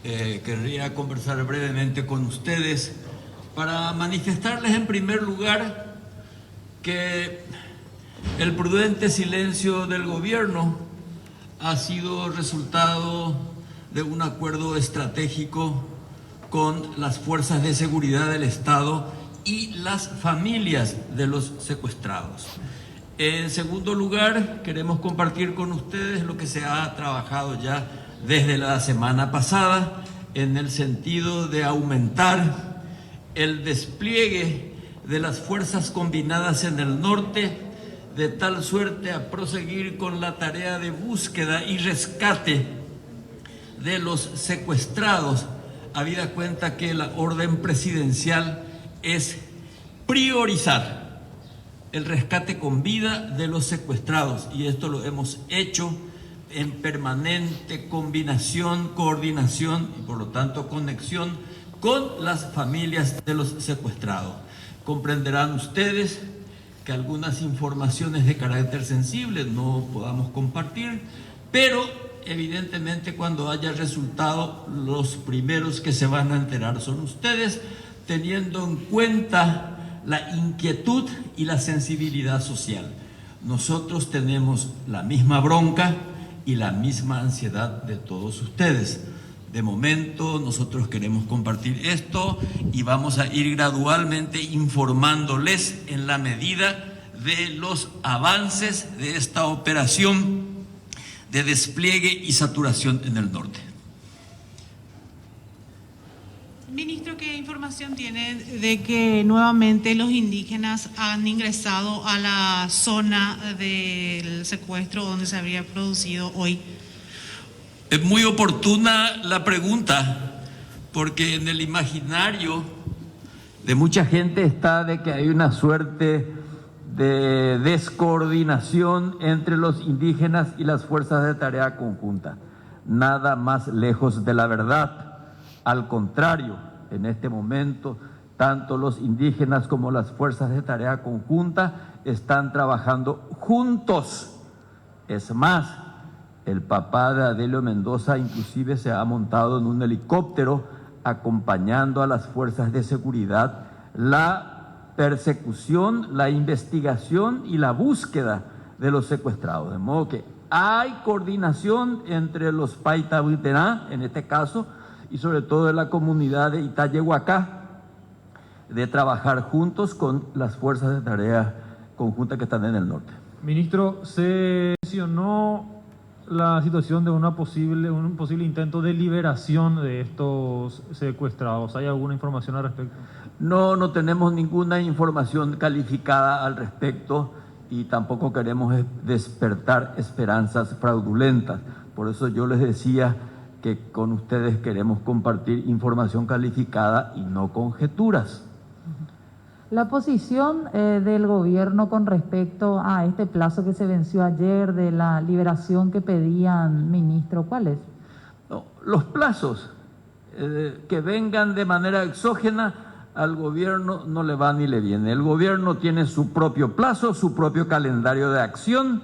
Querría conversar brevemente con ustedes para manifestarles en primer lugar que el prudente silencio del gobierno ha sido resultado de un acuerdo estratégico con las fuerzas de seguridad del Estado y las familias de los secuestrados. En segundo lugar, queremos compartir con ustedes lo que se ha trabajado ya desde la semana pasada en el sentido de aumentar el despliegue de las fuerzas combinadas en el norte, de tal suerte a proseguir con la tarea de búsqueda y rescate de los secuestrados, habida cuenta que la orden presidencial es priorizar el rescate con vida de los secuestrados, y esto lo hemos hecho en permanente combinación, coordinación y por lo tanto conexión con las familias de los secuestrados. Comprenderán ustedes que algunas informaciones de carácter sensible no podamos compartir, pero evidentemente cuando haya resultado, los primeros que se van a enterar son ustedes, teniendo en cuenta la inquietud y la sensibilidad social. Nosotros tenemos la misma bronca y la misma ansiedad de todos ustedes. De momento nosotros queremos compartir esto y vamos a ir gradualmente informándoles en la medida de los avances de esta operación de despliegue y saturación en el norte. Ministro, ¿qué información tiene de que nuevamente los indígenas han ingresado a la zona del secuestro donde se habría producido hoy? Es muy oportuna la pregunta, porque en el imaginario de mucha gente está de que hay una suerte de descoordinación entre los indígenas y las fuerzas de tarea conjunta. Nada más lejos de la verdad. Al contrario, en este momento, tanto los indígenas como las fuerzas de tarea conjunta están trabajando juntos. Es más, el papá de Adelio Mendoza inclusive se ha montado en un helicóptero acompañando a las fuerzas de seguridad la persecución, la investigación y la búsqueda de los secuestrados. De modo que hay coordinación entre los Paitabuiterá, en este caso, y sobre todo de la comunidad de Itayehuacá, de trabajar juntos con las fuerzas de tarea conjunta que están en el norte. Ministro, se mencionó la situación de un posible intento de liberación de estos secuestrados. ¿Hay alguna información al respecto? No tenemos ninguna información calificada al respecto y tampoco queremos despertar esperanzas fraudulentas. Por eso yo les decía que con ustedes queremos compartir información calificada y no conjeturas. La posición del gobierno con respecto a este plazo que se venció ayer de la liberación que pedían, ministro, ¿cuál es? No, los plazos que vengan de manera exógena al gobierno no le va ni le viene. El gobierno tiene su propio plazo, su propio calendario de acción,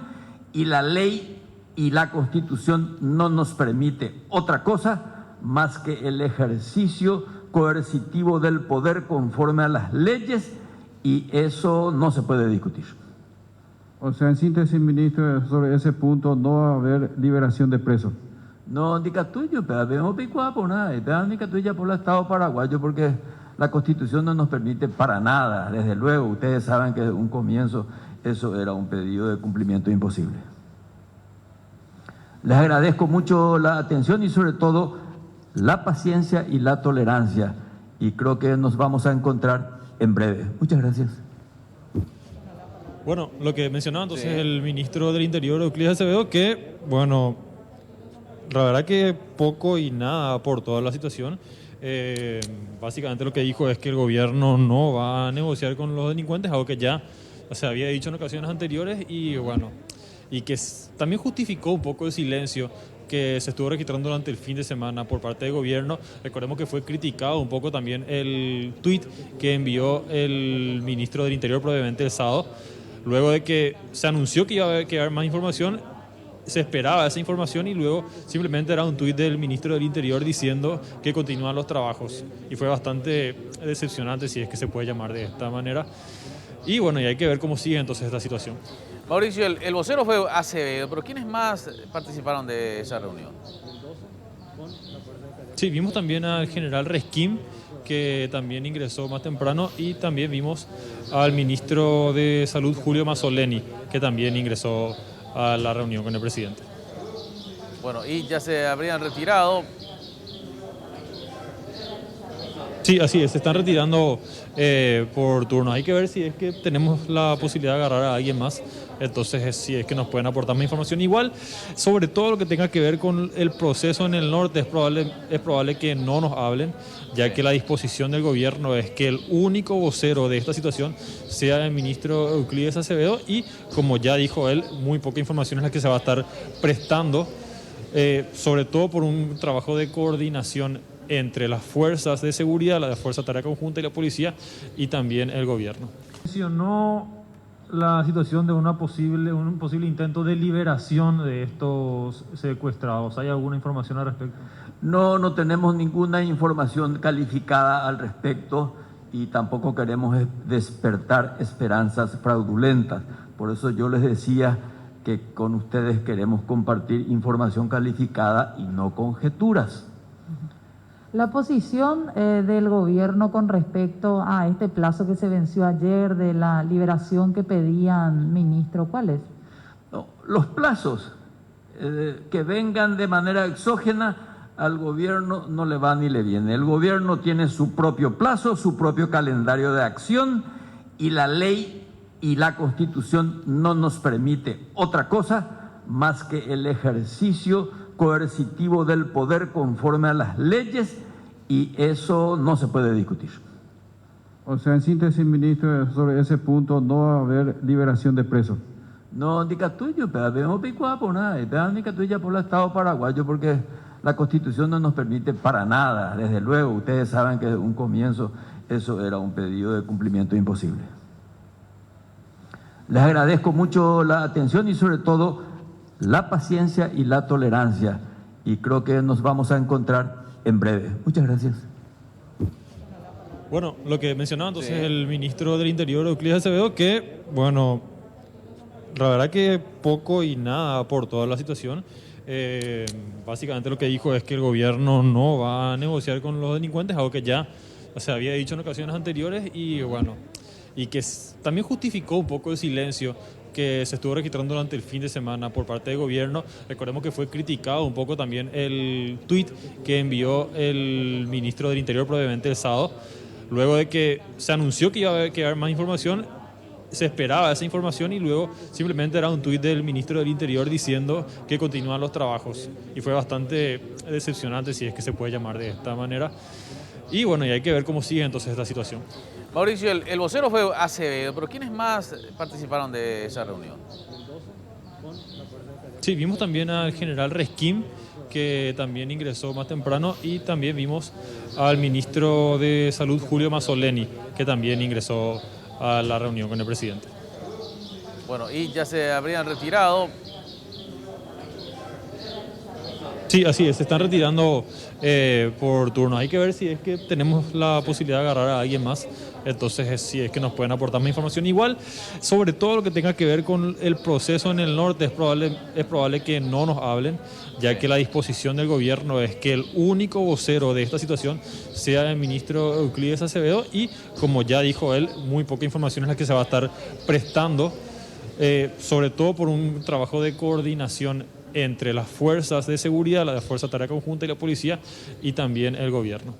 y la ley y la Constitución no nos permite otra cosa más que el ejercicio coercitivo del poder conforme a las leyes, y eso no se puede discutir. O sea, en síntesis, ministro, sobre ese punto no va a haber liberación de presos. No, ni tuyo, pero vemos picuá por nada, ni tuya por el Estado paraguayo, porque la Constitución no nos permite para nada. Desde luego, ustedes saben que desde un comienzo eso era un pedido de cumplimiento imposible. Les agradezco mucho la atención y sobre todo la paciencia y la tolerancia, y creo que nos vamos a encontrar en breve. Muchas gracias. Bueno, lo que mencionaba entonces el ministro del Interior, Euclides Acevedo, que, bueno, la verdad que poco y nada por toda la situación. Básicamente lo que dijo es que el gobierno no va a negociar con los delincuentes, algo que ya se había dicho en ocasiones anteriores, y bueno, y que también justificó un poco el silencio que se estuvo registrando durante el fin de semana por parte del gobierno. Recordemos que fue criticado un poco también el tuit que envió el ministro del Interior probablemente el sábado, luego de que se anunció que iba a haber más información. se esperaba esa información y luego simplemente era un tuit del ministro del Interior diciendo que continúan los trabajos. Y fue bastante decepcionante, si es que se puede llamar de esta manera. Y bueno, y hay que ver cómo sigue entonces esta situación. Mauricio, el vocero fue Acevedo, pero ¿quiénes más participaron de esa reunión? Sí, vimos también al general Resquim, que también ingresó más temprano, y también vimos al ministro de Salud, Julio Mazzoleni, que también ingresó a la reunión con el presidente. Bueno, y ya se habrían retirado. Sí, así es, se están retirando por turnos. Hay que ver si es que tenemos la posibilidad de agarrar a alguien más, entonces si es que nos pueden aportar más información. Igual, sobre todo lo que tenga que ver con el proceso en el norte, es probable que no nos hablen, ya que la disposición del gobierno es que el único vocero de esta situación sea el ministro Euclides Acevedo, y como ya dijo él, muy poca información es la que se va a estar prestando, sobre todo por un trabajo de coordinación entre las fuerzas de seguridad, la Fuerza de Tarea Conjunta y la policía, y también el gobierno. Mencionó la situación de un posible intento de liberación de estos secuestrados. ¿Hay alguna información al respecto? No tenemos ninguna información calificada al respecto y tampoco queremos despertar esperanzas fraudulentas. Por eso yo les decía que con ustedes queremos compartir información calificada y no conjeturas. La posición del gobierno con respecto a este plazo que se venció ayer de la liberación que pedían, ministro, ¿cuál es? No, los plazos que vengan de manera exógena al gobierno no le va ni le viene. El gobierno tiene su propio plazo, su propio calendario de acción, y la ley y la Constitución no nos permite otra cosa más que el ejercicio coercitivo del poder conforme a las leyes, y eso no se puede discutir. O sea, en síntesis, ministro, sobre ese punto no va a haber liberación de presos. No, diga tuyo, pero vemos picuá por nada, diga tuya por el Estado paraguayo, porque la Constitución no nos permite para nada, desde luego. Ustedes saben que desde un comienzo eso era un pedido de cumplimiento imposible. Les agradezco mucho la atención y sobre todo la paciencia y la tolerancia, y creo que nos vamos a encontrar en breve. Muchas gracias. Bueno, lo que mencionaba entonces el ministro del Interior, Euclides Acevedo, que, bueno, la verdad que poco y nada por toda la situación. Básicamente lo que dijo es que el gobierno no va a negociar con los delincuentes, algo que ya se había dicho en ocasiones anteriores, y bueno, y que también justificó un poco el silencio que se estuvo registrando durante el fin de semana por parte del gobierno. Recordemos que fue criticado un poco también el tuit que envió el ministro del Interior probablemente el sábado, luego de que se anunció que iba a haber más información. Se esperaba esa información y luego simplemente era un tuit del ministro del Interior diciendo que continúan los trabajos, y fue bastante decepcionante, si es que se puede llamar de esta manera. Y bueno, y hay que ver cómo sigue entonces esta situación. Mauricio, el vocero fue Acevedo, pero ¿quiénes más participaron de esa reunión? Sí, vimos también al general Resquim, que también ingresó más temprano, y también vimos al ministro de Salud, Julio Mazzoleni, que también ingresó a la reunión con el presidente. Bueno, y ya se habrían retirado. Sí, así es, se están retirando por turnos. Hay que ver si es que tenemos la posibilidad de agarrar a alguien más, entonces si es que nos pueden aportar más información. Igual, sobre todo lo que tenga que ver con el proceso en el norte, es probable que no nos hablen, ya que la disposición del gobierno es que el único vocero de esta situación sea el ministro Euclides Acevedo, y como ya dijo él, muy poca información es la que se va a estar prestando, sobre todo por un trabajo de coordinación entre las fuerzas de seguridad, la Fuerza de Tarea Conjunta y la policía, y también el gobierno.